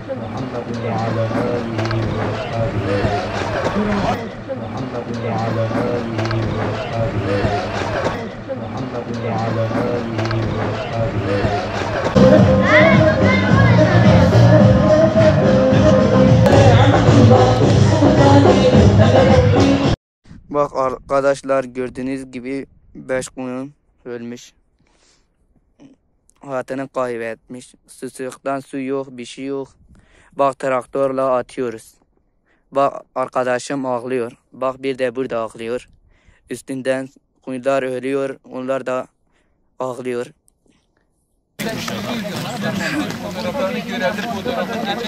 محمد وعلى آله وأصحابه محمد وعلى آله وأصحابه محمد وعلى آله وأصحابه. Bak arkadaşlar, gördüğünüz gibi 5 koyun ölmüş. Hayatını kaybetmiş. Susuzluktan su yok, bir şey yok. Bak traktörle atıyoruz. Bak arkadaşım ağlıyor. Bak bir de burada ağlıyor. Üstünden koyunlar ölüyor. Onlar da ağlıyor.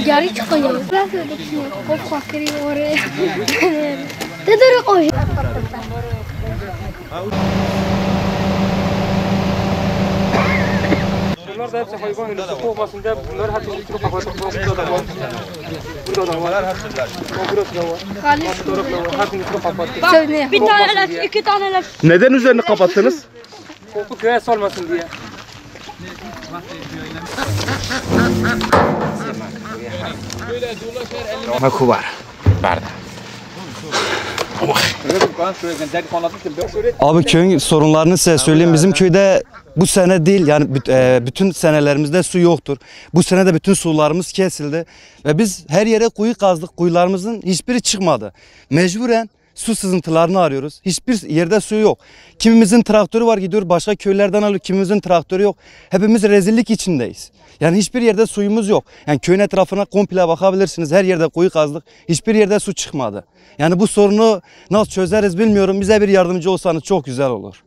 Geri çıkıyor. Biraz öyle düşünüyor. Kop kakırıyor oraya. Dedir koy. Bunlar da hepsi hayvan ölüsü kovmasın diye bunları hepsini içine kapatıp burada da var. Burada da var. Burası da var. Fotoğraf da var. Hepsini içine kapattık. Bir taneler, iki taneler. Neden üzerini kapattınız? Koku köye salmasın diye. Makubar. Barda. Abi köyün sorunlarını size söyleyeyim. Bizim köyde bu sene değil yani bütün senelerimizde su yoktur. Bu sene de bütün sularımız kesildi. Ve biz her yere kuyu kazdık. Kuyularımızın hiçbiri çıkmadı. Mecburen su sızıntılarını arıyoruz. Hiçbir yerde su yok. Kimimizin traktörü var, gidiyor başka köylerden alıyor. Kimimizin traktörü yok. Hepimiz rezillik içindeyiz. Yani hiçbir yerde suyumuz yok. Yani köyün etrafına komple bakabilirsiniz. Her yerde kuyu kazdık. Hiçbir yerde su çıkmadı. Yani bu sorunu nasıl çözeriz bilmiyorum. Bize bir yardımcı olsanız çok güzel olur.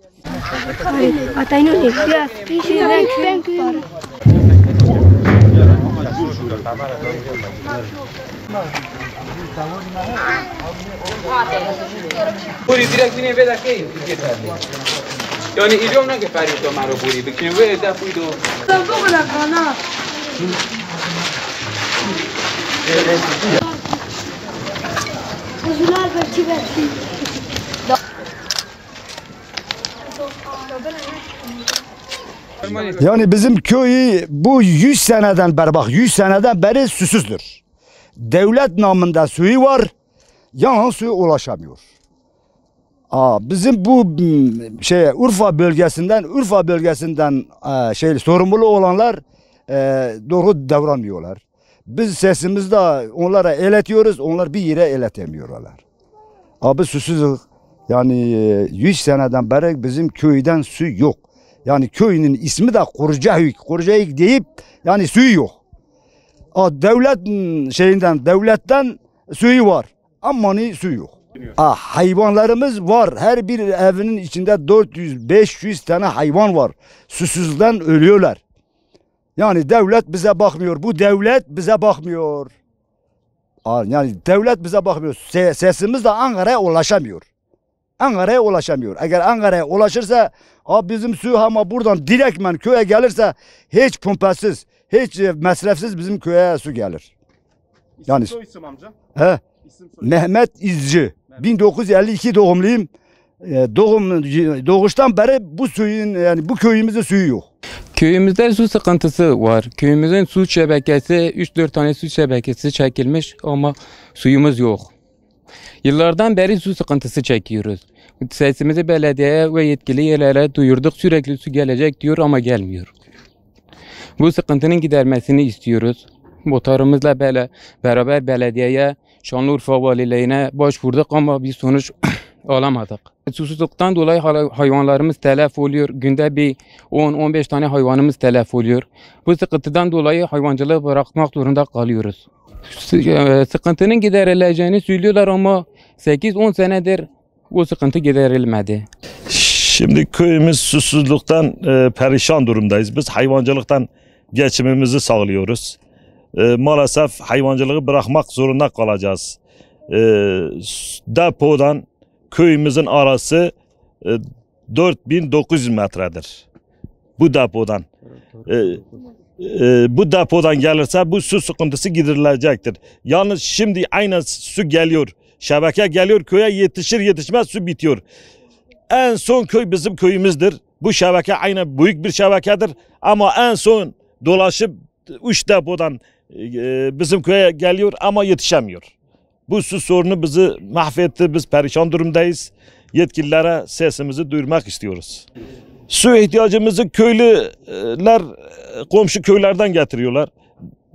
Puri direkt bine veda che yani ijom na ke pari to maro puri bikine veda puido tampoco la kana Çocuklar belki belki. Yani bizim köyü bu 100 seneden beri, bak 100 seneden beri susuzdur. Devlet namında suyu var, yalnız suyu ulaşamıyor. Bizim bu Urfa bölgesinden sorumlu olanlar doğru davranmıyorlar. Biz sesimizi onlara iletiyoruz, onlar bir yere iletemiyorlar. Abi susuzluk, yani 100 seneden beri bizim köyden su yok. Yani köyünün ismi de Kurcahöyük deyip yani suyu yok. Devletten suyu var ama suyu yok. Hayvanlarımız var. Her bir evinin içinde 400-500 tane hayvan var. Susuzluktan ölüyorlar. Yani devlet bize bakmıyor. Bu devlet bize bakmıyor. Yani devlet bize bakmıyor. Sesimiz de Ankara'ya ulaşamıyor. Eğer Ankara'ya ulaşırsa bizim su ama buradan direktmen köye gelirse hiç pompasız, hiç masrafsız bizim köye su gelir. Yani İsim amca. Mehmet İzci. 1952 doğumluyum. Doğuştan beri bu suyun, yani bu köyümüzde suyu yok. Köyümüzde su sıkıntısı var. Köyümüzün su şebekesi 3-4 tane su şebekesi çekilmiş ama suyumuz yok. Yıllardan beri su sıkıntısı çekiyoruz. Sesimizi belediyeye ve yetkili yerlere duyurduk. Sürekli su gelecek diyor ama gelmiyor. Bu sıkıntının gidermesini istiyoruz. Motorumuzla beraber belediyeye, Şanlıurfa valiliğine başvurduk ama bir sonuç alamadık. Susuzluktan dolayı hayvanlarımız telef oluyor. Günde bir 10-15 tane hayvanımız telef oluyor. Bu sıkıntıdan dolayı hayvancılığı bırakmak zorunda kalıyoruz. Sıkıntının giderileceğini söylüyorlar ama 8-10 senedir o sıkıntı giderilmedi. Şimdi köyümüz susuzluktan perişan durumdayız. Biz hayvancılıktan geçimimizi sağlıyoruz. Maalesef hayvancılığı bırakmak zorunda kalacağız. Depodan köyümüzün arası 4900 metredir. Bu depodan. Bu depodan gelirse bu su sıkıntısı giderilecektir. Yalnız şimdi aynen su geliyor. Şebeke geliyor, köye yetişir yetişmez su bitiyor. En son köy bizim köyümüzdür. Bu şebeke aynen büyük bir şebekedir. Ama en son dolaşıp 3 depodan bizim köye geliyor ama yetişemiyor. Bu su sorunu bizi mahvetti. Biz perişan durumdayız. Yetkililere sesimizi duyurmak istiyoruz. Su ihtiyacımızı köylüler komşu köylerden getiriyorlar.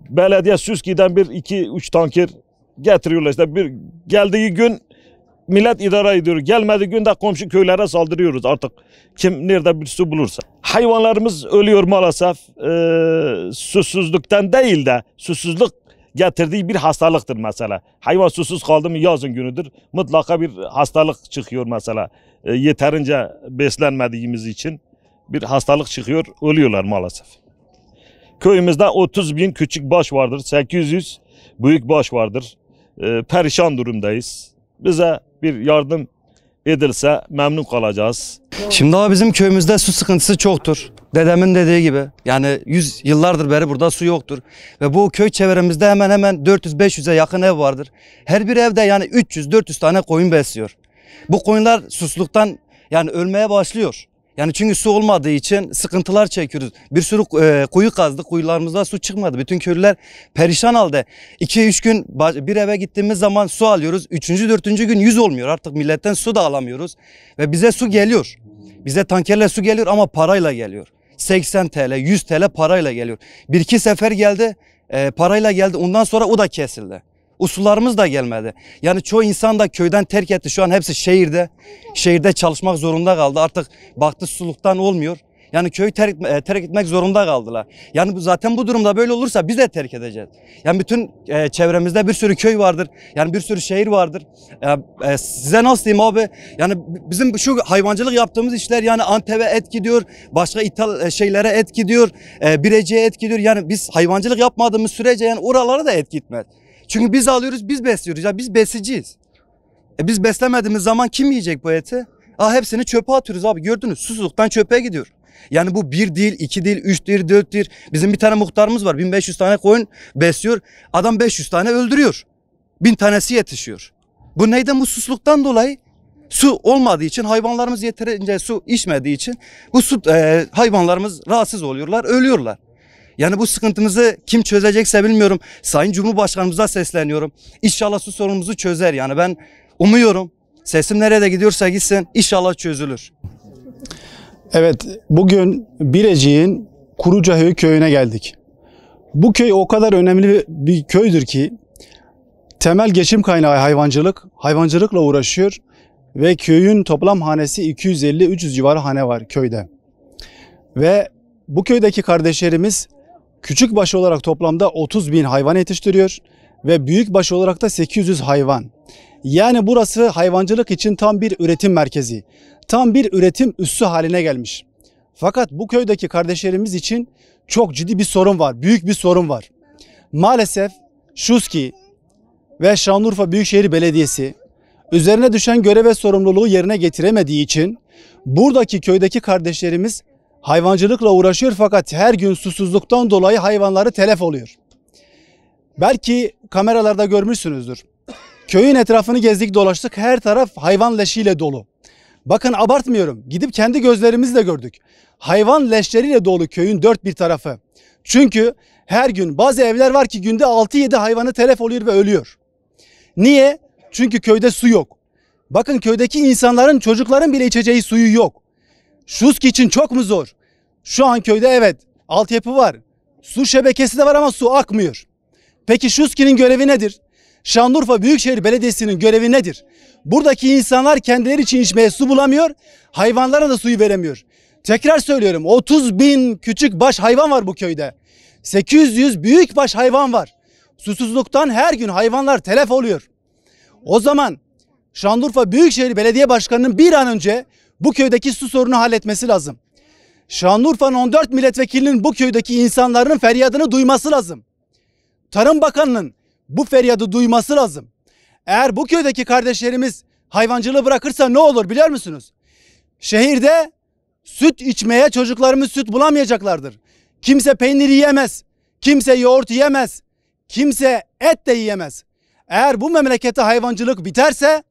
Belediye Süski'den 1-2-3 tanker getiriyorlar. İşte bir geldiği gün millet idare ediyor. Gelmediği gün de komşu köylere saldırıyoruz artık. Kim nerede bir su bulursa. Hayvanlarımız ölüyor maalesef. Susuzluktan değil de susuzluk getirdiği bir hastalıktır mesela. Hayvan susuz kaldı mı yazın günüdür. Mutlaka bir hastalık çıkıyor mesela. Yeterince beslenmediğimiz için bir hastalık çıkıyor. Ölüyorlar maalesef. Köyümüzde 30.000 küçük baş vardır. 800 büyük baş vardır. Perişan durumdayız. Bize bir yardım edilse memnun kalacağız. Şimdi abi bizim köyümüzde su sıkıntısı çoktur. Dedemin dediği gibi yani 100 yıllardır beri burada su yoktur. Ve bu köy çevremizde hemen hemen 400-500'e yakın ev vardır. Her bir evde yani 300-400 tane koyun besliyor. Bu koyunlar susuzluktan yani ölmeye başlıyor. Yani çünkü su olmadığı için sıkıntılar çekiyoruz. Bir sürü kuyu kazdık, kuyularımızda su çıkmadı. Bütün köylüler perişan halde. 2-3 gün bir eve gittiğimiz zaman su alıyoruz. 3. 4. gün 100 olmuyor. Artık milletten su da alamıyoruz. Ve bize su geliyor. Bize tankerle su geliyor ama parayla geliyor. 80 TL, 100 TL parayla geliyor. 1-2 sefer geldi, parayla geldi. Ondan sonra o da kesildi. Usullarımız da gelmedi. Yani çoğu insan da köyden terk etti. Şu an hepsi şehirde. Şehirde çalışmak zorunda kaldı. Artık baktı suluktan olmuyor. Yani köyü terk etmek zorunda kaldılar. Yani zaten bu durumda böyle olursa biz de terk edeceğiz. Yani bütün çevremizde bir sürü köy vardır. Yani bir sürü şehir vardır. Size nasıl diyeyim abi? Yani bizim şu hayvancılık yaptığımız işler yani Antep'e et gidiyor. Başka ithal şeylere et gidiyor. Birecik'e et gidiyor. Yani biz hayvancılık yapmadığımız sürece yani oralara da et gitmez. Çünkü biz alıyoruz, biz besliyoruz. Ya biz besiciyiz. Biz beslemediğimiz zaman kim yiyecek bu eti? Hepsini çöpe atıyoruz abi. Gördünüz, susuzluktan çöpe gidiyor. Yani bu 1 değil, 2 değil, 3 değil, 4 değil. Bizim bir tane muhtarımız var. 1500 tane koyun besliyor. Adam 500 tane öldürüyor. 1000 tanesi yetişiyor. Bu neyden? Bu susuzluktan dolayı. Su olmadığı için, hayvanlarımız yeterince su içmediği için bu hayvanlarımız rahatsız oluyorlar, ölüyorlar. Yani bu sıkıntımızı kim çözecekse bilmiyorum. Sayın Cumhurbaşkanımıza sesleniyorum. İnşallah su sorunumuzu çözer. Yani ben umuyorum. Sesim nerede gidiyorsa gitsin. İnşallah çözülür. Evet, bugün Birecik'in Kurucaköy köyüne geldik. Bu köy o kadar önemli bir köydür ki temel geçim kaynağı hayvancılık. Hayvancılıkla uğraşıyor ve köyün toplam hanesi 250-300 civarı hane var köyde. Ve bu köydeki kardeşlerimiz küçükbaş olarak toplamda 30.000 hayvan yetiştiriyor ve büyükbaş olarak da 800 hayvan. Yani burası hayvancılık için tam bir üretim merkezi. Tam bir üretim üssü haline gelmiş. Fakat bu köydeki kardeşlerimiz için çok ciddi bir sorun var. Büyük bir sorun var. Maalesef Şuski ve Şanlıurfa Büyükşehir Belediyesi üzerine düşen görev ve sorumluluğu yerine getiremediği için buradaki köydeki kardeşlerimiz hayvancılıkla uğraşıyor fakat her gün susuzluktan dolayı hayvanları telef oluyor. Belki kameralarda görmüşsünüzdür. Köyün etrafını gezdik dolaştık, her taraf hayvan leşiyle dolu. Bakın abartmıyorum, gidip kendi gözlerimizle gördük. Hayvan leşleriyle dolu köyün dört bir tarafı. Çünkü her gün bazı evler var ki günde 6-7 hayvanı telef oluyor ve ölüyor. Niye? Çünkü köyde su yok. Bakın köydeki insanların, çocukların bile içeceği suyu yok. Şuski için çok mu zor? Şu an köyde evet altyapı var. Su şebekesi de var ama su akmıyor. Peki Şuski'nin görevi nedir? Şanlıurfa Büyükşehir Belediyesi'nin görevi nedir? Buradaki insanlar kendileri için içmeye su bulamıyor, hayvanlara da suyu veremiyor. Tekrar söylüyorum, 30.000 küçük baş hayvan var bu köyde. 800 büyük baş hayvan var. Susuzluktan her gün hayvanlar telef oluyor. O zaman Şanlıurfa Büyükşehir Belediye Başkanı'nın bir an önce bu köydeki su sorunu halletmesi lazım. Şanlıurfa'nın 14 milletvekilinin bu köydeki insanların feryadını duyması lazım. Tarım Bakanı'nın bu feryadı duyması lazım. Eğer bu köydeki kardeşlerimiz hayvancılığı bırakırsa ne olur biliyor musunuz? Şehirde süt içmeye çocuklarımız süt bulamayacaklardır. Kimse peynir yiyemez, kimse yoğurt yiyemez, kimse et de yiyemez. Eğer bu memlekette hayvancılık biterse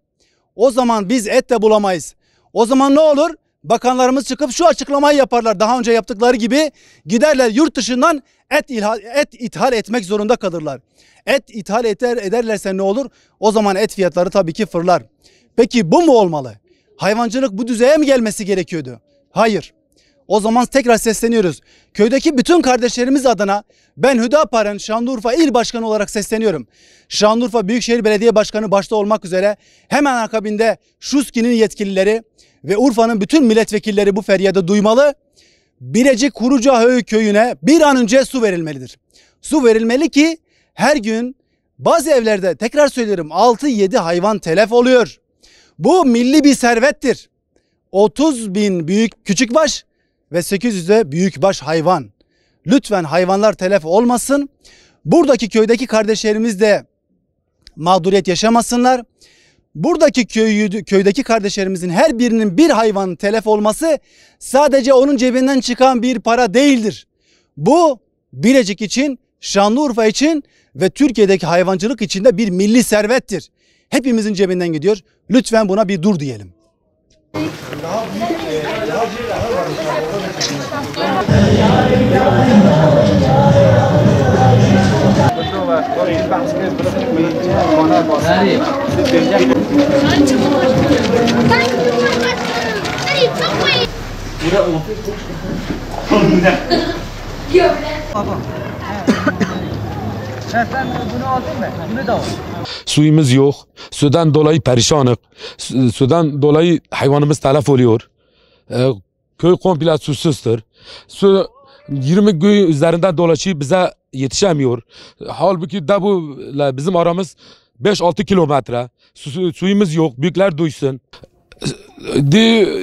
o zaman biz et de bulamayız. O zaman ne olur? bakanlarımız çıkıp şu açıklamayı yaparlar. Daha önce yaptıkları gibi giderler yurt dışından et ithal etmek zorunda kalırlar. Et ithal ederlerse ne olur? O zaman et fiyatları tabii ki fırlar. Peki bu mu olmalı? Hayvancılık bu düzeye mi gelmesi gerekiyordu? Hayır. O zaman tekrar sesleniyoruz. Köydeki bütün kardeşlerimiz adına ben Hüdapar'ın Şanlıurfa İl Başkanı olarak sesleniyorum. Şanlıurfa Büyükşehir Belediye Başkanı başta olmak üzere hemen akabinde Şuski'nin yetkilileri ve Urfa'nın bütün milletvekilleri bu feryadı duymalı. Birecik Kurucahöy köyüne bir an önce su verilmelidir. Su verilmeli ki her gün bazı evlerde tekrar söylüyorum 6-7 hayvan telef oluyor. Bu milli bir servettir. 30.000 büyük küçükbaş ve 800'e büyükbaş hayvan. Lütfen hayvanlar telef olmasın. Buradaki köydeki kardeşlerimiz de mağduriyet yaşamasınlar. Buradaki köydeki kardeşlerimizin her birinin bir hayvan telef olması sadece onun cebinden çıkan bir para değildir. Bu Birecik için, Şanlıurfa için ve Türkiye'deki hayvancılık için de bir milli servettir. Hepimizin cebinden gidiyor. Lütfen buna bir dur diyelim. Suyumuz yok. Sudan dolayı perişanık. Sudan dolayı hayvanımız telef oluyor. Köy komple susuzdur. Su 20 gün üzerinden dolaşıyor, bize yetişemiyor. Halbuki de bu bizim aramız 5-6 kilometre. Suyumuz yok. Büyükler duysun.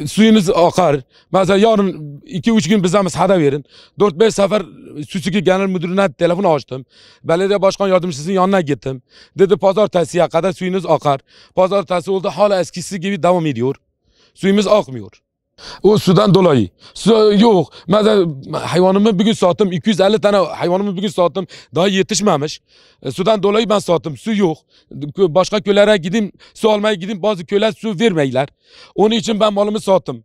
Suyunuz akar. Mesela yarın 2-3 gün bize müsaade verin. 4-5 sefer Süsüki Genel Müdürü'ne telefon açtım. Belediye Başkan Yardımcısının yanına gittim. Dedi pazartesiye kadar suyunuz akar. Pazartesi oldu, hala eskisi gibi devam ediyor. Suyumuz akmıyor. O sudan dolayı. Su yok. Mesela hayvanımı bir gün sattım. 250 tane hayvanımı bir gün sattım. Daha yetişmemiş. Sudan dolayı ben sattım. Su yok. Başka köylere gideyim, su almaya gideyim. Bazı köyler su vermeyler. Onun için ben malımı sattım.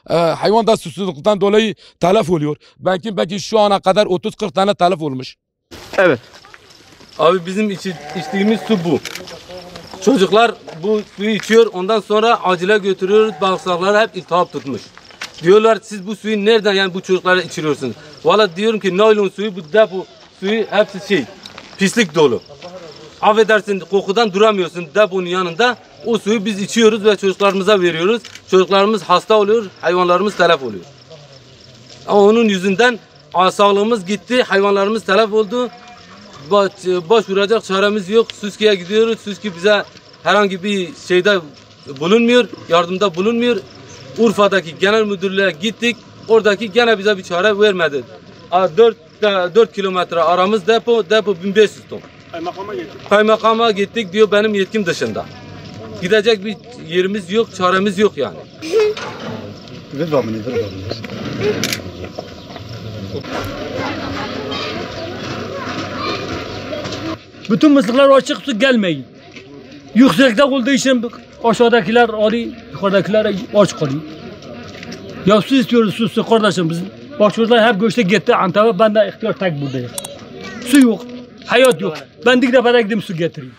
Hayvan da susuzluktan dolayı telef oluyor. Belki şu ana kadar 30-40 tane telef olmuş. Evet. Abi bizim içtiğimiz su bu. Çocuklar bu suyu içiyor, ondan sonra acile götürüyoruz, bağırsakları hep iltihap tutmuş. Diyorlar siz bu suyu nereden, yani bu çocuklara içiriyorsunuz? Valla diyorum ki naylon suyu, bu depo suyu hepsi pislik dolu. Affedersin, kokudan duramıyorsun deponun yanında. O suyu biz içiyoruz ve çocuklarımıza veriyoruz. Çocuklarımız hasta oluyor, hayvanlarımız telef oluyor. Ama onun yüzünden sağlığımız gitti, hayvanlarımız telef oldu. Başvuracak çaremiz yok. Süski'ye gidiyoruz. Süski bize herhangi bir şeyde bulunmuyor, yardımda bulunmuyor. Urfa'daki genel müdürlüğe gittik. Oradaki gene bize bir çare vermedi. 4 kilometre aramız depo 1500 ton. Kaymakama gittik, diyor benim yetkim dışında. Gidecek bir yerimiz yok, çaremiz yok yani. Bütün mısırlar açık, su gelmeyin. Yüksekte olduğu için aşağıdakiler arı, yukarıdakiler aç kalıyor. Ya su istiyoruz, su kardeşim bizim. Bak şurada hep göçte gitti Antep'e, ben de ihtiyar tek buradayım. Su yok, hayat yok. Ben dik defada gidip su getireyim.